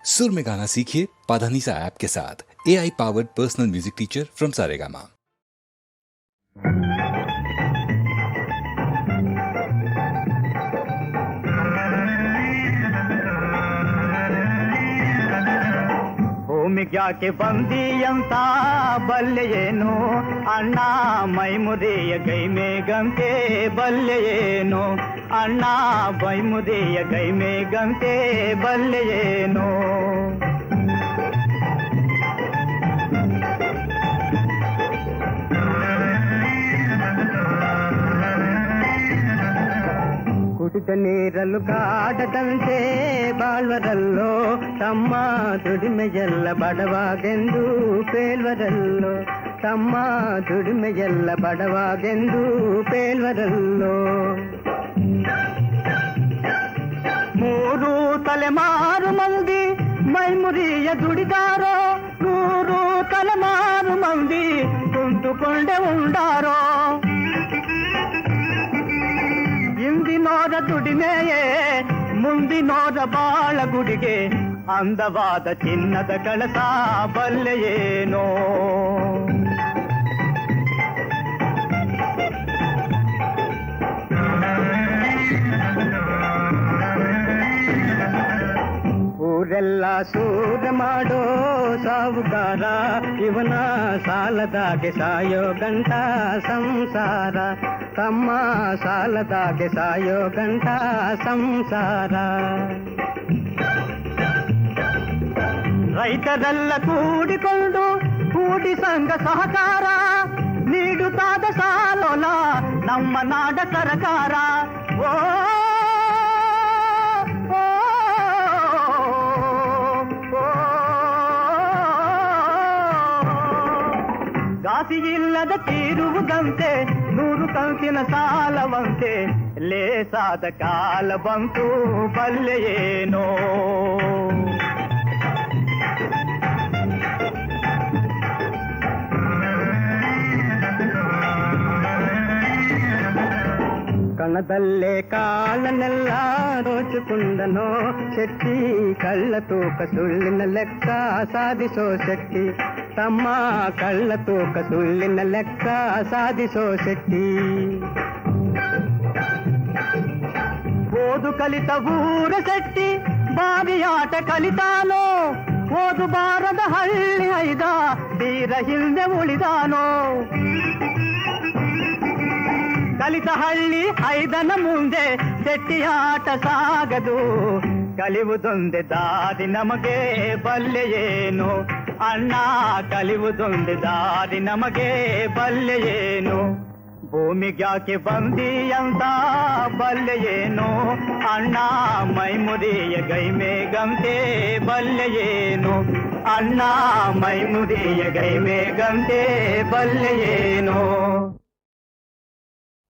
सुर में गाना सीखिए पाधानीसा ऐप के साथ। AI powered personal music teacher from Saregama. ಭೂಮಿಗ್ಯಾಕೆ ಬಂದಿಯಂತ ಬಲ್ಲೆಯೇನು ಅಣ್ಣ ಮೈಮುದಿಯ ಗೈ ಮೇಗಂತೆ ಬಲ್ಲೆಯೇನು ಅಣ್ಣ ಮೈಮುದಿಯ ಗೈ ಮೇಗಂತೆ ಬಲ್ಲೆಯೇನು ಕುಡಿದ ನೀರಲು ಕಾಡದಂತೆ ಬಾಳ್ವರಲ್ಲೋ ತಮ್ಮ ದುಡಿಮೆಯೆಲ್ಲ ಬಡವಾಗೆಂದು ಪೇಲ್ವರಲ್ಲೋ ತಮ್ಮ ದುಡಿಮೆಯೆಲ್ಲ ಬಡವಾಗೆಂದು ಪೇಲ್ವರಲ್ಲೋ ಮೂರು ತಲೆಮಾರು ಮಂದಿ ಮೈಮುರಿಯ ದುಡಿದಾರೋ 100 ತಲೆಮಾರು ಮಂದಿ ಕುಂತುಕೊಂಡೆ ಉಂಡಾರೋ ಇಂದಿನೋರ ದುಡಿಮೆಯೇ ಮುಂದಿನೋರ ಬಾಳಗುಡಿಗೆ ಅಂದವಾದ ಚಿನ್ನದ ಕಳಸ ಬಲ್ಲೆಯೇನೋ ಊರೆಲ್ಲ ಸೂರ ಮಾಡೋ ಸಾವುಕಾರ ಇವನ ಸಾಲದಾಗೆ ಸಾಯೋ ಗಂಟ ಸಂಸಾರ ತಮ್ಮ ಸಾಲದಾಗೆ ಸಾಯೋ ಗಂಟ ಸಂಸಾರ ರೈತರೆಲ್ಲ ಕೂಡಿಕೊಂಡು ಕೂಡಿ ಸಂಘ ಸಹಕಾರ ನೀಡುತ್ತಾದ ಸಾಲೋಲ ನಮ್ಮ ನಾಡ ಸರ್ಕಾರ ಓ ಗಾಸಿ ಇಲ್ಲದ ತೀರುವುದಂತೆ 100 ಕಂತಿನ ಸಾಲವಂತೆ ಲೇಸಾದ ಕಾಲ ಬಂತು ಬಲ್ಲೆಯೇನೋ ಕಣದಲ್ಲೇ ಕಾಲನೆಲ್ಲ ದೋಚಿಕೊಂಡನೋ ಶೆಟ್ಟಿ ಕಳ್ಳ ತೂಕ ಸುಳ್ಳಿನ ಲೆಕ್ಕ ಸಾಧಿಸೋ ಶೆಟ್ಟಿ ತಮ್ಮ ಕಳ್ಳ ತೂಕ ಸುಳ್ಳಿನ ಲೆಕ್ಕ ಸಾಧಿಸೋ ಶೆಟ್ಟಿ ಓದು ಕಲಿತ ಊರ ಶೆಟ್ಟಿ ಬಾವಿಯಾಟ ಕಲಿತಾನೋ ಓದು ಬಾರದ ಹಳ್ಳಿ ಐದ ತೀರ ಹಿಂದೆ ಉಳಿದಾನೋ ಕಲಿತ ಹಳ್ಳಿ ಐದನ ಮುಂದೆ ಶೆಟ್ಟಿಯಾಟ ಸಾಗದು ಕಲಿಯುವುದೊಂದೆ ದಾರಿ ನಮಗೆ ಬಲ್ಲೆಯೇನು ಅಣ್ಣ ಕಲಿಯುವುದೊಂದೆ ದಾರಿ ನಮಗೆ ಬಲ್ಲೆಯೇನು ಭೂಮಿಗ್ಯಾಕೆ ಬಂದಿಯಂತ ಬಲ್ಲೆಯೇನು ಅಣ್ಣ ಮೈಮುದಿಯ ಗೈ ಮೇಗಂತೆ ಬಲ್ಲೆಯೇನು ಅಣ್ಣ ಮೈಮುದಿಯ ಗೈ ಮೇಗಂತೆ ಬಲ್ಲೆಯೇನು